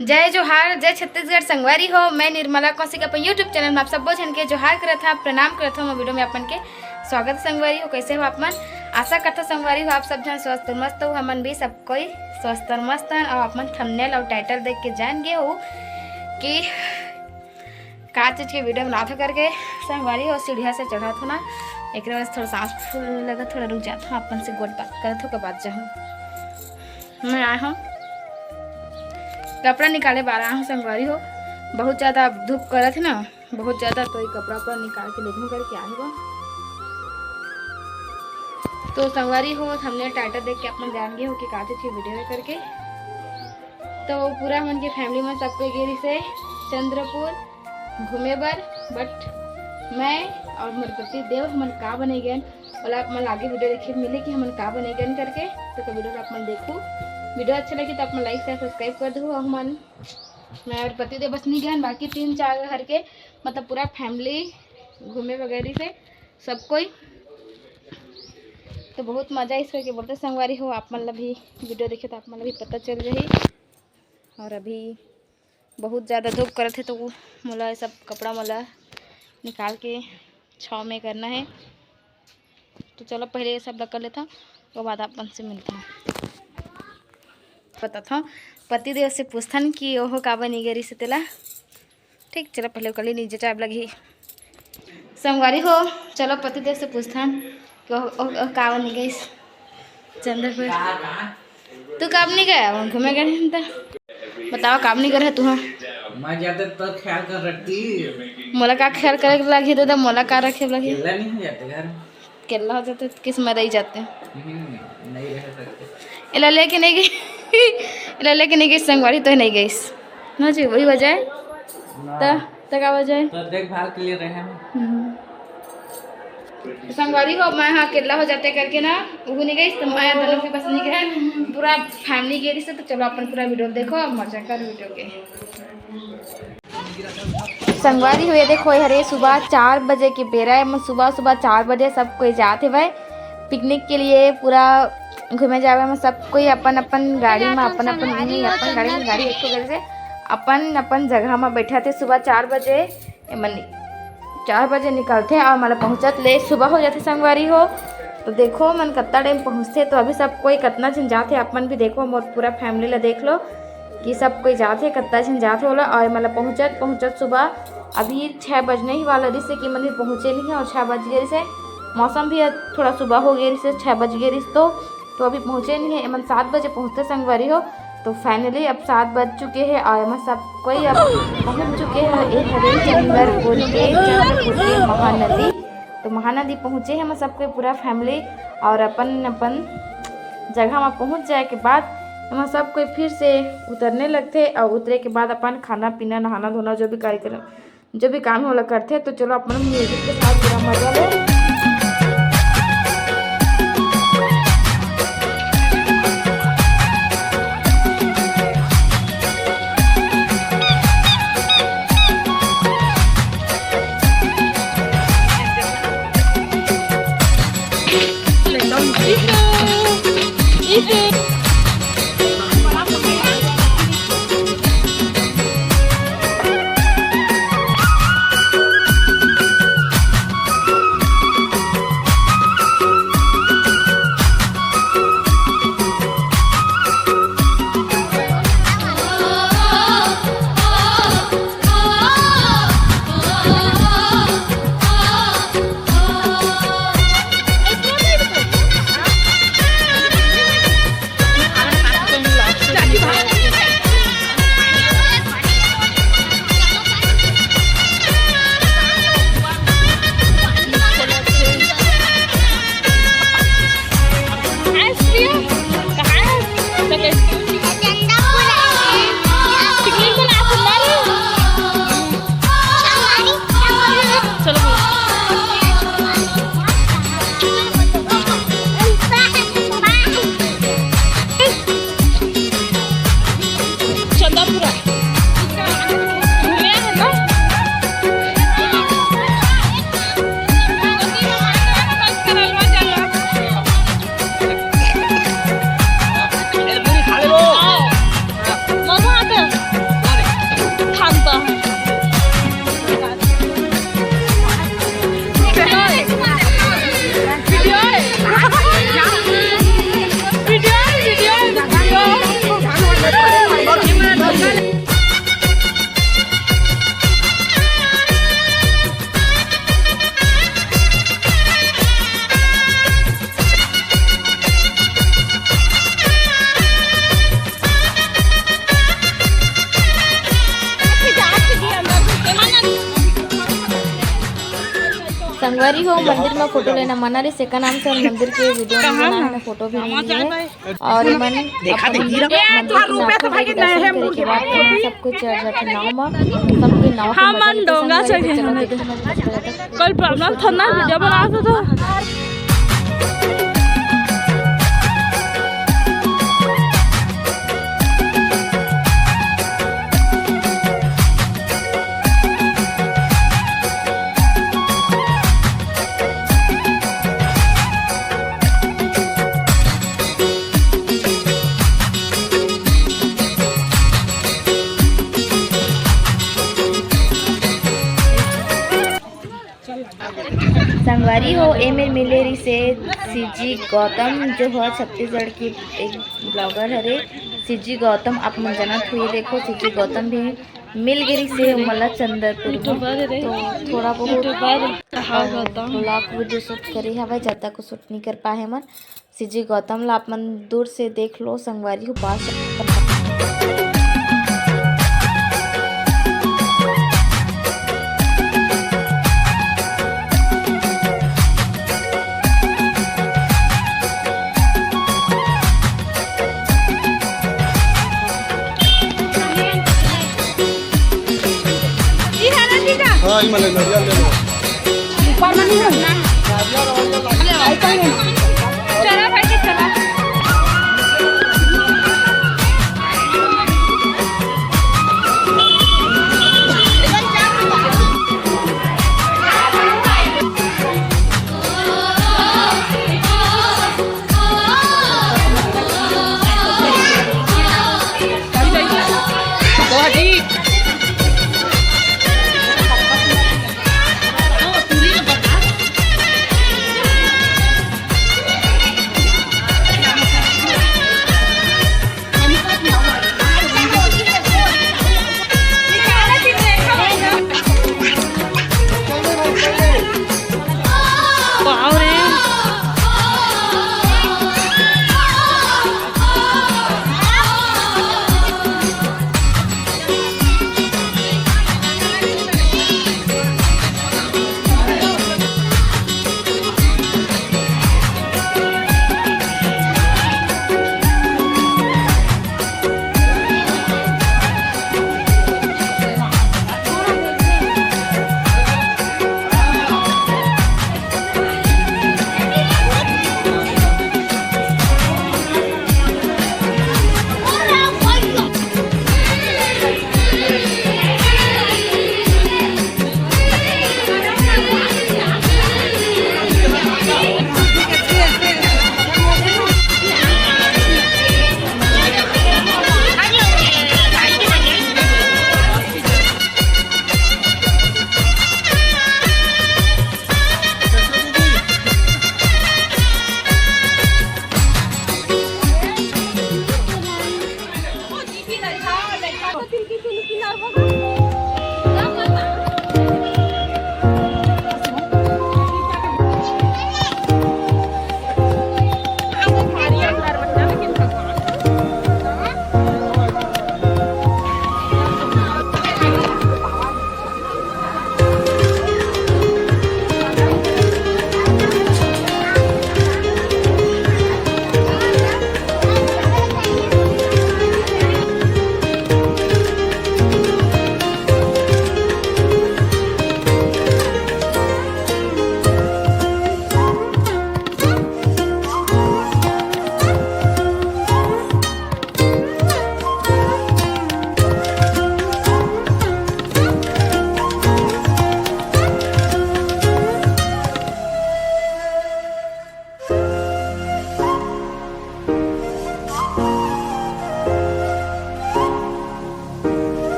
जय जोहार, जय छत्तीसगढ़ संगवारी हो। मैं निर्मला कौशिक अपन यूट्यूब चैनल में आप सब जन के जोहार करत था, प्रणाम करत हूँ। वीडियो में अपन के स्वागत संगवारी हो। कैसे हो आप मन? आशा करता संगवारी हो आप सब जन स्वस्थ और मस्त हो। हमन भी सब कोई स्वस्थ और मस्त हैं। और अपन थंबनेल और टाइटल देख के जान गए हो कि का चीज़ के वीडियो बनाते करके संगवारी हो। सीढ़िया से चढ़ा था ना, एक वजह से थोड़ा सांस फूल लगा, थोड़ा रुक जाता हूँ। अपन से गोट बात करत हो के बाद जाऊँ। मैं आया हूँ कपड़ा निकाले बार आया हूँ संगवारी हो। बहुत ज़्यादा धूप करत है ना, बहुत ज़्यादा, तो ये कपड़ा उपड़ा निकाल के लेकिन करके आए हो। तो संगवारी हो हमने टाइटल देख के अपन जान गए हो कि काटे थी वीडियो में करके। तो पूरा मन के फैमिली में सबको गेरी से चंद्रपुर घूमे बर, बट मैं और मेरे पति देव हमन का बने गए बोला मन आगे वीडियो देखे मिले कि हमन का बने गए करके। तो वीडियो आप मन देखो, वीडियो अच्छा लगे तो आप लाइक शेयर सब्सक्राइब कर दो। हमन मैं और पति देव बस नहीं गए, बाकी 3-4 घर के मतलब पूरा फैमिली घूमे वगैरह से सब कोई। तो बहुत मज़ा इस करके बोलते संगवारी हो। आप मतलब भी वीडियो देखे तो आप मतलब भी पता चल रही। और अभी बहुत ज़्यादा धूप करे थे तो मोला सब कपड़ा मोला निकाल के छाँव में करना है। तो चलो पहले ये सब कर लेता हूँ, उसके बाद अपन से मिलता हूँ। पता था पति देव से पूछथन कि ओहो का बनी गरी से तेला। ठीक, चलो पहले कल नीचे चाय लगी संगवारी हो। चलो पति देव से पूछथन कि ओह का बनी गई चंद्रपुर। तू कब नहीं गया घूमे गए तो बताओ कब नहीं करे तू? मैं ज्यादा तो ख्याल कर रखती। मोला का ख्याल करे लगी तो मोला का रखे लगी? केला नहीं हो जाते घर, केला हो जाते किस में रह जाते नहीं रह सकते। इला लेके नहीं गई इला लेके नहीं गई संगवारी तो नहीं गई ना जी, वही वजह है। तो क्या वजह है? तो देखभाल के लिए रहे हैं। संगवारी हो मैं हाँ केला हो जाते करके ना वो नहीं गई। तो मैं दोनों के बस नहीं गए, पूरा फैमिली गई से। तो चलो अपन पूरा वीडियो देखो और मजा कर वीडियो के। संगवारी हुए देखो हरे सुबह 4 बजे के बेरा है। मैं सुबह 4 बजे सब कोई जाते हुए पिकनिक के लिए पूरा घूमे जावे में सब कोई अपन अपन गाड़ी में अपन गाड़ी में गाड़ी एक गाड़ी से अपन जगह में बैठा थे। सुबह 4 बजे मन 4 बजे निकलते और मतलब पहुँचत ले सुबह हो जाते संगवारी हो। तो देखो मन कितना टाइम पहुँचते। तो अभी सब कोई कितना जन जाते अपन भी देखो, मोर पूरा फैमिली ला देख लो कि सब कोई जाते कितना जन जाते होला। और मतलब पहुँचत सुबह अभी 6 बजने ही वाला रही से कि मंदिर पहुँचे नहीं है। और 6 बज गए से मौसम भी थोड़ा सुबह हो गई से 6 बज गए रही तो अभी पहुँचे नहीं है। मन 7 बजे पहुँचते संगवारी हो। तो फाइनली अब 7 बज चुके हैं और मैं सब कोई अब पहुँच चुके हैं चंद्रपुर के महानदी। तो महानदी पहुँचे हैं हम सब कोई पूरा फैमिली। और अपन जगह में पहुँच जाए के बाद हम सब कोई फिर से उतरने लगते। और उतरे के बाद अपन खाना पीना नहाना धोना जो भी कार्यक्रम जो भी काम होला करते। तो चलो अपन म्यूजिक के साथ पूरा मजा लो। संगवारी हो मंदिर में फोटो लेना मना रे सेका नाम से मंदिर के वीडियो बनाना है फोटो भी लिए है और मन मंदिर की दर्शन करे के बाद सब कुछ चढ़ जाते नाव में सबके नाव के मन डोंगा से कल प्रॉब्लम था ना वीडियो बना तो संगवारी हो एम मिलेरी से सीजी गौतम जो है छत्तीसगढ़ की एक ब्लॉगर है सीजी गौतम आप मन जानत हुई देखो सीजी गौतम भी मिलगिरी से मला चंद्रपुर तो थोड़ा बहुत ब्लॉग वीडियो शूट करी हवा ज़्यादा को शूट नहीं कर पाए मन सीजी गौतम ला आप मन दूर से देख लो संगवारी हो पास हाँ इमले नरियल ले लो ऊपर में नहीं रखना चला भाई के चला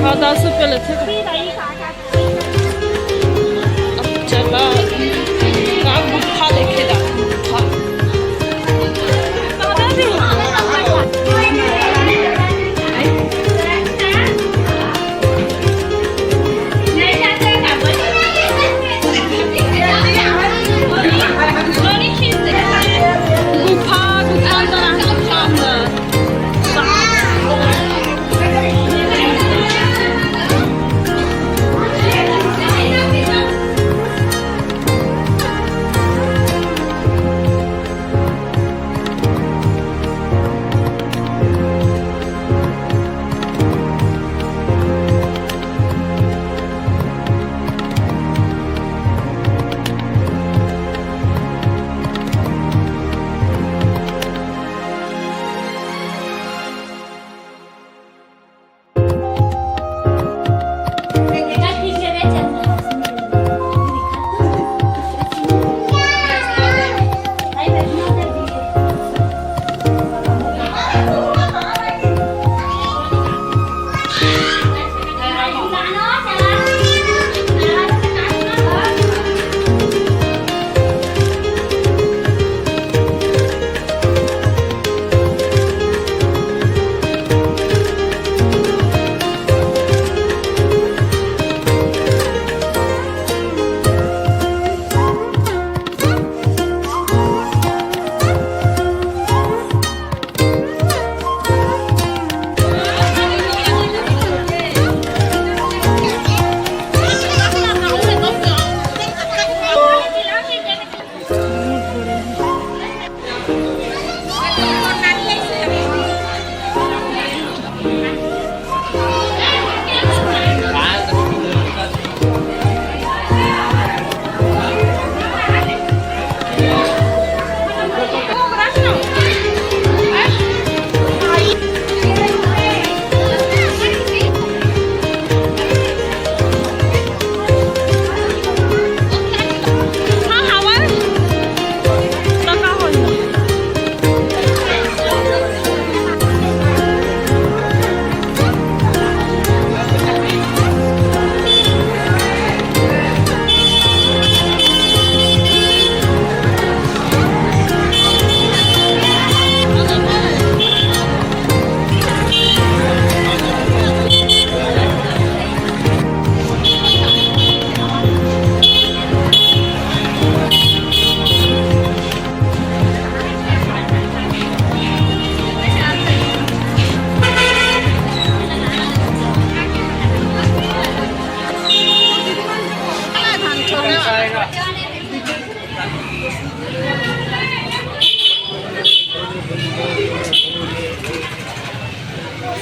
हाँ 10 रुपये लेते अब चला का गुफा देखेला गुफा गुफा दुकानदार सामने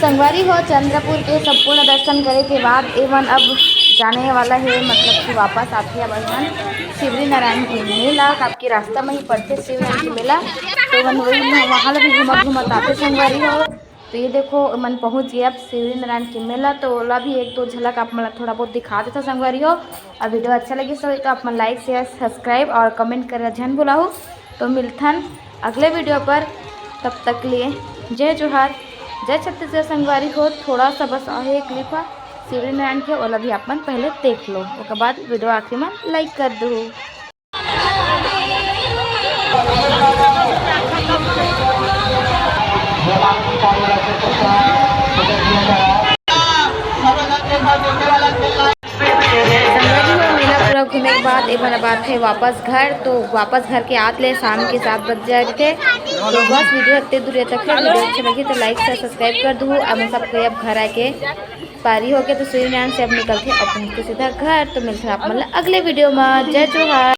संगवारी हो चंद्रपुर के संपूर्ण दर्शन करे के बाद एवं अब जाने वाला है, मतलब कि वापस आते हैं बहन शिवरी नारायण के मेला। आपके रास्ता में ही पड़ते शिवरी नारायण के मेला, तो मन वही वहाँ भी घूमत आते संगवारी हो। तो ये देखो मन पहुँच गया अब शिवरी नारायण के मेला। तो ओला भी एक दो झलक आप मतलब थोड़ा बहुत दिखा देता संगवारी हो। और वीडियो अच्छा लगे तो आप मन लाइक शेयर सब्सक्राइब और कमेंट कर जन बुलाओ। तो मिलथन अगले वीडियो पर, तब तक लिए जय जोहार जय छत्तीसगढ़ संगवारी हो। थोड़ा सा बस आहे क्लिप है शिवरी नारायण के, ओला भी अपन पहले देख लो, उसके बाद वीडियो आखिर में लाइक कर दो। मेला पूरा घूमने के बाद एक बात है वापस घर। तो वापस घर के आते शाम के 7 बज जाए थे। तो बस वीडियो इतने दूर तक है। वीडियो अच्छी लगी तो लाइक से सब्सक्राइब कर दूँ। अब मैं सबको अब घर आके पारी हो गया, तो शिवरी नारायण से अब निकलते अपन सीधा घर। तो मिलते हैं आप मतलब अगले वीडियो में। जय जोहार।